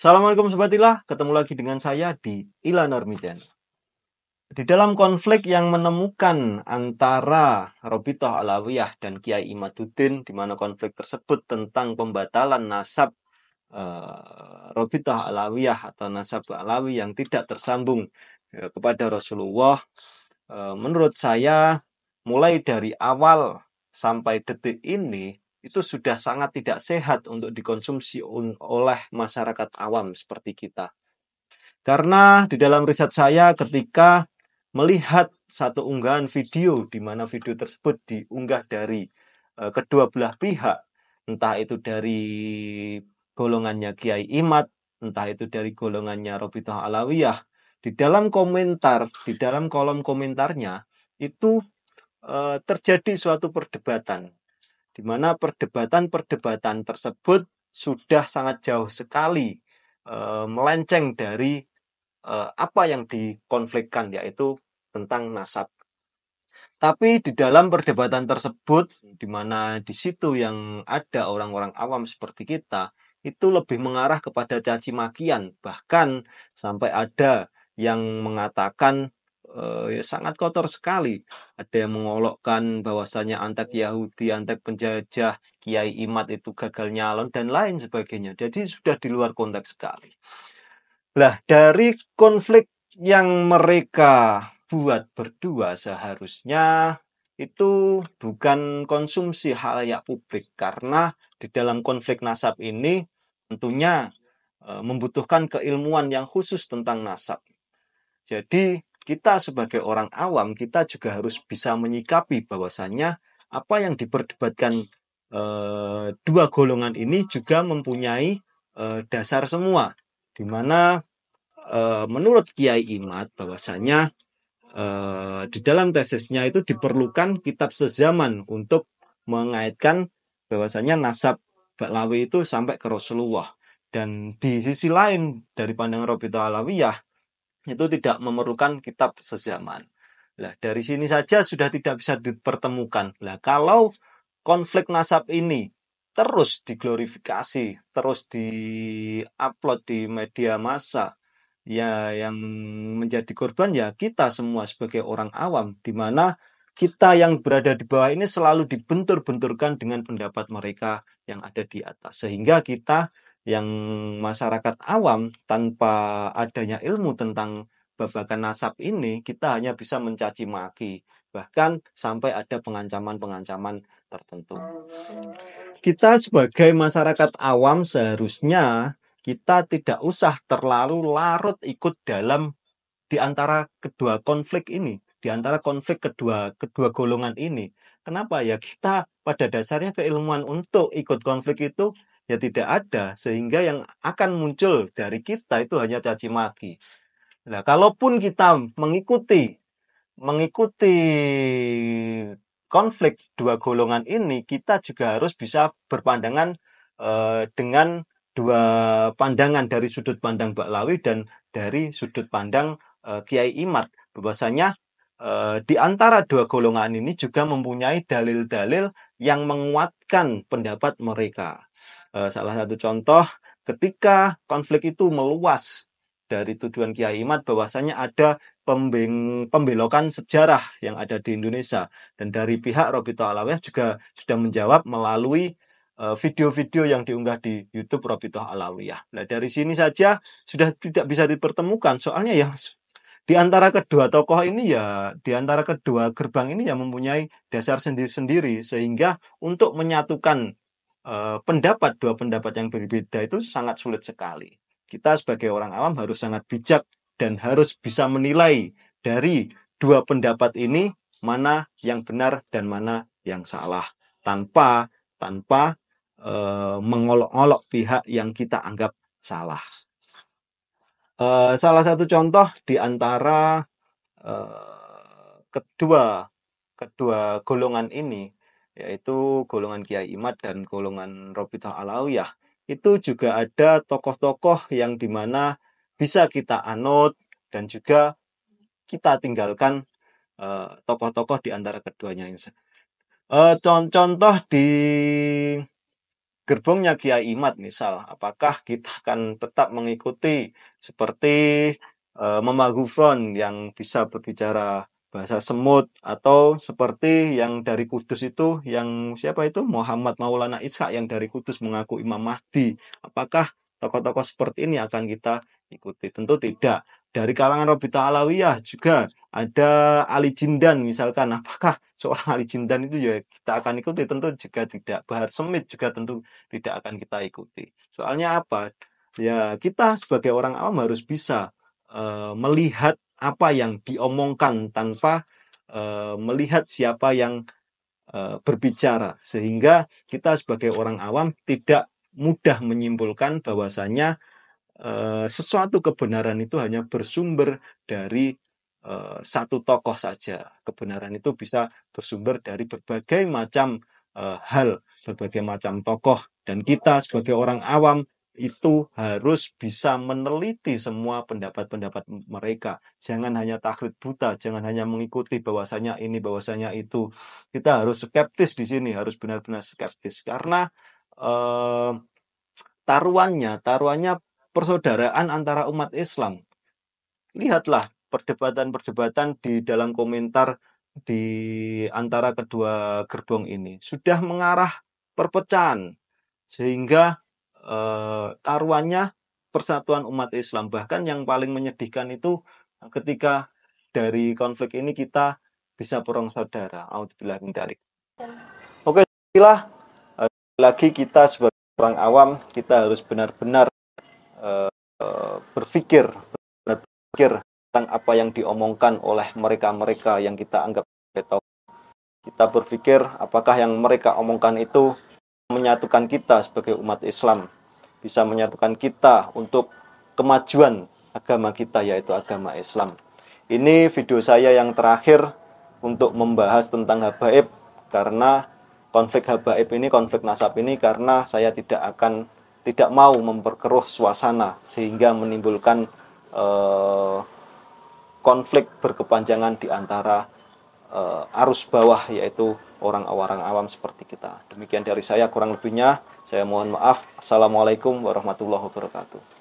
Assalamualaikum Sobat Ilah, ketemu lagi dengan saya di Ilah Normi Channel. Di dalam konflik yang menemukan antara Robitoh Alawiyah dan Kiai Imaduddin, di mana konflik tersebut tentang pembatalan nasab Robitoh Alawiyah atau nasab Alawi yang tidak tersambung kepada Rasulullah, menurut saya mulai dari awal sampai detik ini itu sudah sangat tidak sehat untuk dikonsumsi oleh masyarakat awam seperti kita. Karena di dalam riset saya ketika melihat satu unggahan video di mana video tersebut diunggah dari kedua belah pihak, entah itu dari golongannya Kiai Imad, entah itu dari golongannya Robitoh Alawiyah, di dalam komentar, di dalam kolom komentarnya itu terjadi suatu perdebatan, di mana perdebatan tersebut sudah sangat jauh sekali melenceng dari apa yang dikonflikkan, yaitu tentang nasab. Tapi di dalam perdebatan tersebut, di mana di situ yang ada orang-orang awam seperti kita, itu lebih mengarah kepada caci makian, bahkan sampai ada yang mengatakan sangat kotor sekali. Ada yang mengolokkan bahwasanya antek Yahudi, antek penjajah, Kiai Imad itu gagal nyalon dan lain sebagainya. Jadi sudah di luar konteks sekali. Lah, dari konflik yang mereka buat berdua seharusnya itu bukan konsumsi halayak publik, karena di dalam konflik nasab ini tentunya membutuhkan keilmuan yang khusus tentang nasab. Jadi kita sebagai orang awam, kita juga harus bisa menyikapi bahwasannya apa yang diperdebatkan dua golongan ini juga mempunyai dasar semua, di mana menurut Kiai Imad bahwasanya di dalam tesisnya itu diperlukan kitab sezaman untuk mengaitkan bahwasanya nasab Baklawi itu sampai ke Rasulullah. Dan di sisi lain dari pandangan Robitoh Alawiyah itu tidak memerlukan kitab sezaman. Nah, dari sini saja sudah tidak bisa dipertemukan. Nah, kalau konflik nasab ini terus diglorifikasi, terus di-upload di media massa, ya yang menjadi korban ya kita semua sebagai orang awam, di mana kita yang berada di bawah ini selalu dibentur-benturkan dengan pendapat mereka yang ada di atas, sehingga kita yang masyarakat awam tanpa adanya ilmu tentang babagan nasab ini, kita hanya bisa mencaci maki, bahkan sampai ada pengancaman-pengancaman tertentu. Kita sebagai masyarakat awam seharusnya kita tidak usah terlalu larut ikut dalam di antara kedua konflik ini, di antara konflik kedua golongan ini. Kenapa ya? Kita pada dasarnya keilmuan untuk ikut konflik itu ya tidak ada, sehingga yang akan muncul dari kita itu hanya caci maki. Nah, kalaupun kita mengikuti konflik dua golongan ini, kita juga harus bisa berpandangan dengan dua pandangan, dari sudut pandang Baklawi dan dari sudut pandang Kiai Imad, bahwasanya di antara dua golongan ini juga mempunyai dalil-dalil yang menguatkan pendapat mereka. Salah satu contoh, ketika konflik itu meluas dari tuduhan Kiai Imad bahwasanya ada pembelokan sejarah yang ada di Indonesia, dan dari pihak Robitoh Alawiyah juga sudah menjawab melalui video-video yang diunggah di YouTube Robitoh Alawiyah. Nah, dari sini saja sudah tidak bisa dipertemukan, soalnya ya di antara kedua tokoh ini, ya di antara kedua gerbang ini yang mempunyai dasar sendiri-sendiri, sehingga untuk menyatukan dua pendapat yang berbeda itu sangat sulit sekali. Kita sebagai orang awam harus sangat bijak dan harus bisa menilai dari dua pendapat ini mana yang benar dan mana yang salah, tanpa mengolok-olok pihak yang kita anggap salah. Salah satu contoh di antara kedua golongan ini, yaitu golongan Kiai Imad dan golongan Robitoh Alawiyah, itu juga ada tokoh-tokoh yang dimana bisa kita anut dan juga kita tinggalkan tokoh-tokoh di antara keduanya. Contoh di gerbongnya Kiai Imad misal, apakah kita akan tetap mengikuti seperti Mama Gufron yang bisa berbicara bahasa semut, atau seperti yang dari Kudus itu, yang siapa itu, Muhammad Maulana Ishak yang dari Kudus mengaku Imam Mahdi. Apakah tokoh-tokoh seperti ini akan kita ikuti? Tentu tidak. Dari kalangan Robita Alawiyah juga ada Ali Jindan misalkan. Apakah seorang Ali Jindan itu ya kita akan ikuti? Tentu juga tidak. Bahar Semit juga tentu tidak akan kita ikuti. Soalnya apa? Ya kita sebagai orang awam harus bisa melihat apa yang diomongkan tanpa melihat siapa yang berbicara, sehingga kita sebagai orang awam tidak mudah menyimpulkan bahwasanya sesuatu kebenaran itu hanya bersumber dari satu tokoh saja. Kebenaran itu bisa bersumber dari berbagai macam hal, berbagai macam tokoh, dan kita sebagai orang awam itu harus bisa meneliti semua pendapat-pendapat mereka. Jangan hanya taklid buta, jangan hanya mengikuti bahwasanya ini, bahwasanya itu. Kita harus skeptis di sini, harus benar-benar skeptis, karena taruhannya persaudaraan antara umat Islam. Lihatlah perdebatan-perdebatan di dalam komentar di antara kedua gerbong ini sudah mengarah perpecahan, sehingga taruhannya persatuan umat Islam. Bahkan yang paling menyedihkan itu ketika dari konflik ini kita bisa perang saudara. Auzubillah min dzalik. Oke, inilah lagi kita sebagai orang awam, kita harus benar-benar berpikir tentang apa yang diomongkan oleh mereka-mereka yang kita anggap sebagai tokoh. Kita berpikir apakah yang mereka omongkan itu menyatukan kita sebagai umat Islam, bisa menyatukan kita untuk kemajuan agama kita, yaitu agama Islam. Ini video saya yang terakhir untuk membahas tentang habaib, karena konflik habaib ini, konflik nasab ini, karena saya tidak mau memperkeruh suasana sehingga menimbulkan konflik berkepanjangan di antara arus bawah, yaitu orang-orang awam seperti kita. Demikian dari saya, kurang lebihnya saya mohon maaf. Assalamualaikum warahmatullahi wabarakatuh.